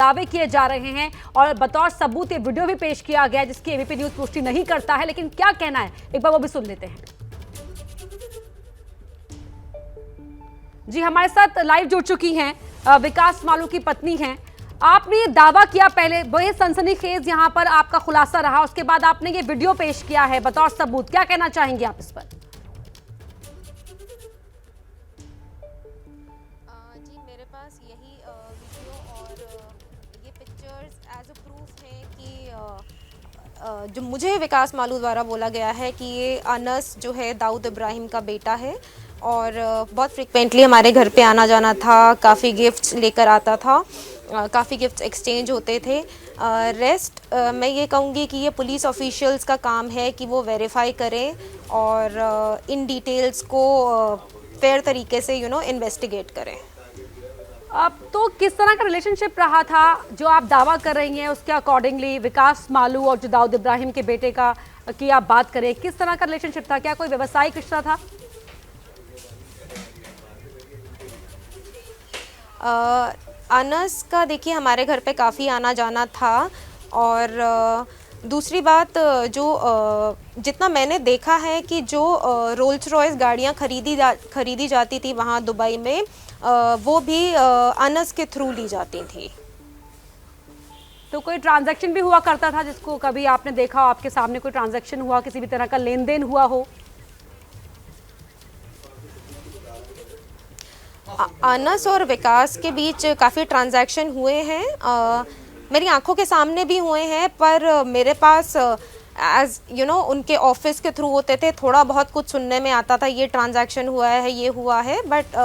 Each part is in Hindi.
दावे किए जा रहे हैं और बतौर सबूत ये वीडियो भी पेश किया गया जिसकी एबीपी न्यूज पुष्टि नहीं करता है, लेकिन क्या कहना है एक बार वो भी सुन लेते हैं। जी हमारे साथ लाइव जुड़ चुकी हैं विकास मालू की पत्नी हैं। आपने ये दावा किया, पहले वही सनसनीखेज यहाँ पर आपका खुलासा रहा, उसके बाद आपने ये वीडियो पेश किया है बतौर सबूत, क्या कहना चाहेंगे आप इस पर? जी मेरे पास यही वीडियो और ये पिक्चर्स एज अ प्रूफ है कि जो मुझे विकास मालू द्वारा बोला गया है कि ये अनस जो है दाऊद इब्राहिम का बेटा है और बहुत फ्रिक्वेंटली हमारे घर पे आना जाना था, काफ़ी गिफ्ट्स लेकर आता था, काफ़ी गिफ्ट्स एक्सचेंज होते थे। रेस्ट मैं ये कहूँगी कि ये पुलिस ऑफिशियल्स का काम है कि वो वेरीफाई करें और इन डिटेल्स को फेयर तरीके से इन्वेस्टिगेट करें। अब तो किस तरह का रिलेशनशिप रहा था जो आप दावा कर रही हैं, उसके अकॉर्डिंगली विकास मालू और जो दाऊद इब्राहिम के बेटे का की आप बात करें, किस तरह का रिलेशनशिप था? क्या कोई व्यवसायिक रिश्ता था? अनस का देखिए हमारे घर पे काफ़ी आना जाना था और दूसरी बात जो जितना मैंने देखा है कि जो रोल्स रॉयस गाड़ियाँ खरीदी जाती थी वहाँ दुबई में, वो भी अनस के थ्रू ली जाती थी। तो कोई ट्रांजैक्शन भी हुआ करता था जिसको कभी आपने देखा हो, आपके सामने कोई ट्रांजैक्शन हुआ, किसी भी तरह का लेन देन हुआ हो? अनस और विकास के बीच काफ़ी ट्रांजैक्शन हुए हैं, मेरी आंखों के सामने भी हुए हैं, पर मेरे पास एज उनके ऑफिस के थ्रू होते थे, थोड़ा बहुत कुछ सुनने में आता था ये ट्रांजैक्शन हुआ है, ये हुआ है, बट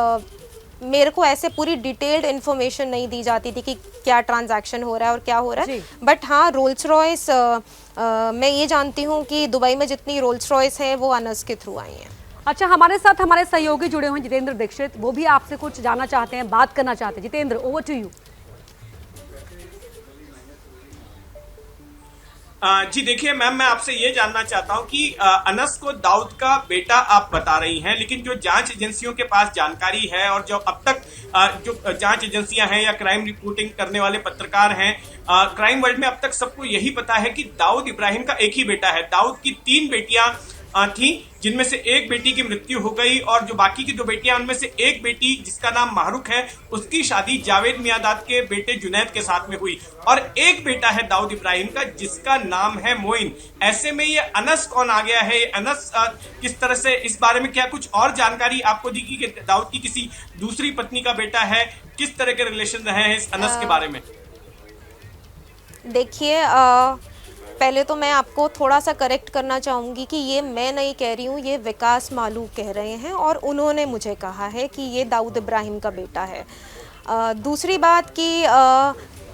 मेरे को ऐसे पूरी डिटेल्ड इन्फॉर्मेशन नहीं दी जाती थी कि क्या ट्रांजैक्शन हो रहा है और क्या हो रहा है। बट हाँ, रोल्स रॉयस मैं ये जानती हूँ कि दुबई में जितनी रोल्स रॉयस हैं वो अनस के थ्रू आई हैं। अच्छा, हमारे साथ हमारे सहयोगी जुड़े हुए हैं जितेंद्र दीक्षित, वो भी आपसे कुछ जानना चाहते हैं, बात करना चाहते हैं। Jitendra, over to you. जी देखिए मैम, मैं आपसे ये जानना चाहता हूं कि अनस को दाऊद का बेटा आप बता रही हैं, लेकिन जो जांच एजेंसियों के पास जानकारी है और जो अब तक जो जांच एजेंसियां हैं या क्राइम रिपोर्टिंग करने वाले पत्रकार हैं क्राइम वर्ल्ड में, अब तक सबको यही पता है कि दाऊद इब्राहिम का एक ही बेटा है। दाऊद की 3 बेटियां थी, जिनमें से एक बेटी की मृत्यु हो गई और जो बाकी की 2 बेटियां, उनमें से एक बेटी जिसका नाम माहरुख है, उसकी शादी जावेद मियादाद के बेटे जुनैद के साथ में हुई और एक बेटा है दाऊद इब्राहिम का जिसका नाम है मोइन। ऐसे में ये अनस कौन आ गया है? अनस किस तरह से, इस बारे में क्या कुछ और जानकारी आपको दी कि दाऊद की किसी दूसरी पत्नी का बेटा है? किस तरह के रिलेशन रहे हैं इस अनस के बारे में? देखिए पहले तो मैं आपको थोड़ा सा करेक्ट करना चाहूँगी कि ये मैं नहीं कह रही हूँ, ये विकास मालू कह रहे हैं और उन्होंने मुझे कहा है कि ये दाऊद इब्राहिम का बेटा है। दूसरी बात कि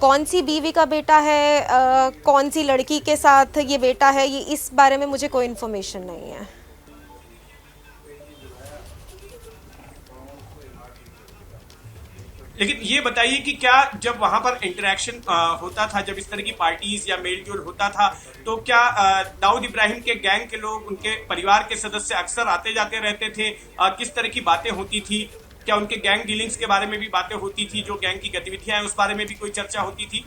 कौन सी बीवी का बेटा है, कौन सी लड़की के साथ ये बेटा है, ये इस बारे में मुझे कोई इन्फॉर्मेशन नहीं है। लेकिन ये बताइए कि क्या जब वहां पर इंटरेक्शन होता था, जब इस तरह की पार्टीज या मेल जोल होता था, तो क्या दाऊद इब्राहिम के गैंग के लोग, उनके परिवार के सदस्य अक्सर आते जाते रहते थे? किस तरह की बातें होती थी? क्या उनके गैंग डीलिंग्स के बारे में भी बातें होती थी? जो गैंग की गतिविधियां हैं उस बारे में भी कोई चर्चा होती थी?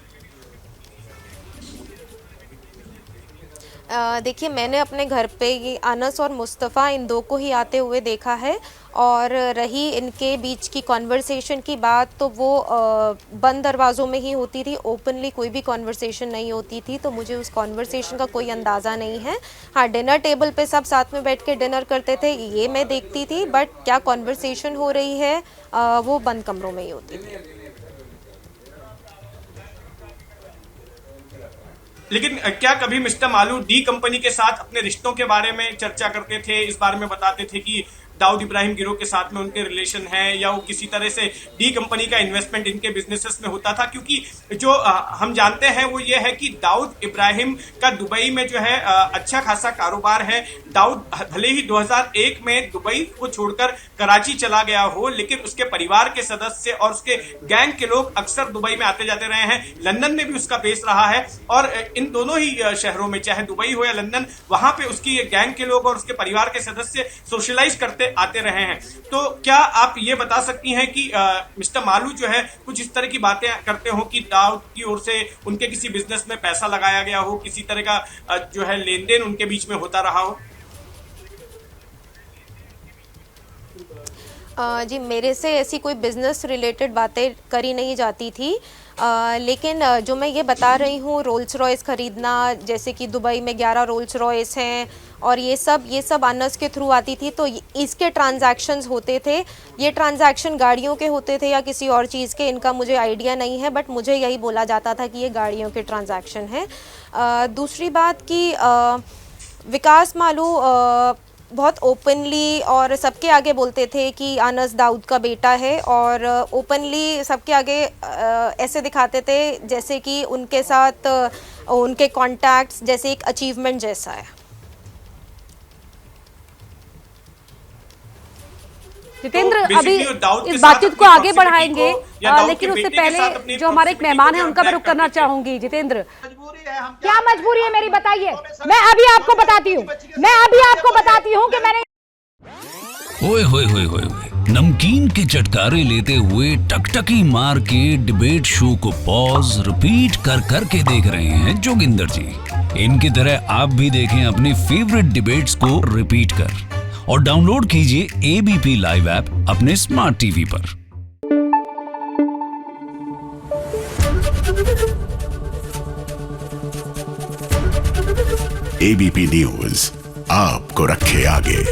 देखिए मैंने अपने घर पे ये अनस और मुस्तफ़ा इन 2 को ही आते हुए देखा है और रही इनके बीच की कॉन्वर्सेशन की बात, तो वो बंद दरवाज़ों में ही होती थी, ओपनली कोई भी कॉन्वर्सेशन नहीं होती थी, तो मुझे उस कॉन्वर्सेशन का कोई अंदाज़ा नहीं है। हाँ, डिनर टेबल पे सब साथ में बैठ के डिनर करते थे, ये मैं देखती थी, बट क्या कॉन्वर्सेशन हो रही है वो बंद कमरों में ही होती थी। लेकिन क्या कभी मिस्टर मालू डी कंपनी के साथ अपने रिश्तों के बारे में चर्चा करते थे? इस बारे में बताते थे कि दाऊद इब्राहिम गिरोह के साथ में उनके रिलेशन है या वो किसी तरह से डी कंपनी का इन्वेस्टमेंट इनके बिजनेसेस में होता था? क्योंकि जो हम जानते हैं वो ये है कि दाऊद इब्राहिम का दुबई में जो है अच्छा खासा कारोबार है। दाऊद भले ही 2001 में दुबई को छोड़कर कराची चला गया हो, लेकिन उसके परिवार के सदस्य और उसके गैंग के लोग अक्सर दुबई में आते जाते रहे हैं। लंदन में भी उसका बेस रहा है और इन दोनों ही शहरों में, चाहे दुबई हो या लंदन, वहां पे उसकी गैंग के लोग और उसके परिवार के सदस्य सोशलाइज करते आते रहे हैं। तो क्या आप ये बता सकती हैं कि मिस्टर मालू जो है कुछ इस तरह की बातें करते हो कि दाऊद की ओर से उनके किसी बिजनेस में पैसा लगाया गया हो, किसी तरह का जो है लेन देन उनके बीच में होता रहा हो? जी, मेरे से ऐसी कोई बिज़नेस रिलेटेड बातें करी नहीं जाती थी, लेकिन जो मैं ये बता रही हूँ रोल्स रॉयस ख़रीदना, जैसे कि दुबई में 11 रोल्स रॉयस हैं और ये सब अनस के थ्रू आती थी, तो इसके ट्रांजैक्शंस होते थे। ये ट्रांजैक्शन गाड़ियों के होते थे या किसी और चीज़ के, इनका मुझे आइडिया नहीं है, बट मुझे यही बोला जाता था कि ये गाड़ियों के ट्रांजैक्शन है। दूसरी बात कि विकास मालू बहुत ओपनली और सबके आगे बोलते थे कि अनस दाऊद का बेटा है, और ओपनली सबके आगे ऐसे दिखाते थे जैसे कि उनके साथ उनके कॉन्टैक्ट्स जैसे एक अचीवमेंट जैसा है। जितेंद्र, तो अभी basically दाऊद के इस साथ बातचीत को अपनी आगे proximity बढ़ाएंगे, को या दाऊद लेकिन के उससे बेटे के साथ पहले अपनी जो हमारे एक proximity मेहमान को हैं उनका मैं black रुख करना करते थे। चाहूंगी। जितेंद्र, क्या मजबूरी है मेरी, बताइए। मैं अभी आपको बताती हूँ कि मैंने ओए होए होए होए होए, नमकीन के चटकारे लेते हुए टकटकी मार के डिबेट शो को पॉज रिपीट कर कर के देख रहे हैं जोगिंदर जी। इनकी तरह आप भी देखें अपने फेवरेट डिबेट्स को रिपीट कर, और डाउनलोड कीजिए एबीपी लाइव ऐप अपने स्मार्ट टीवी पर। एबीपी न्यूज आपको रखे आगे।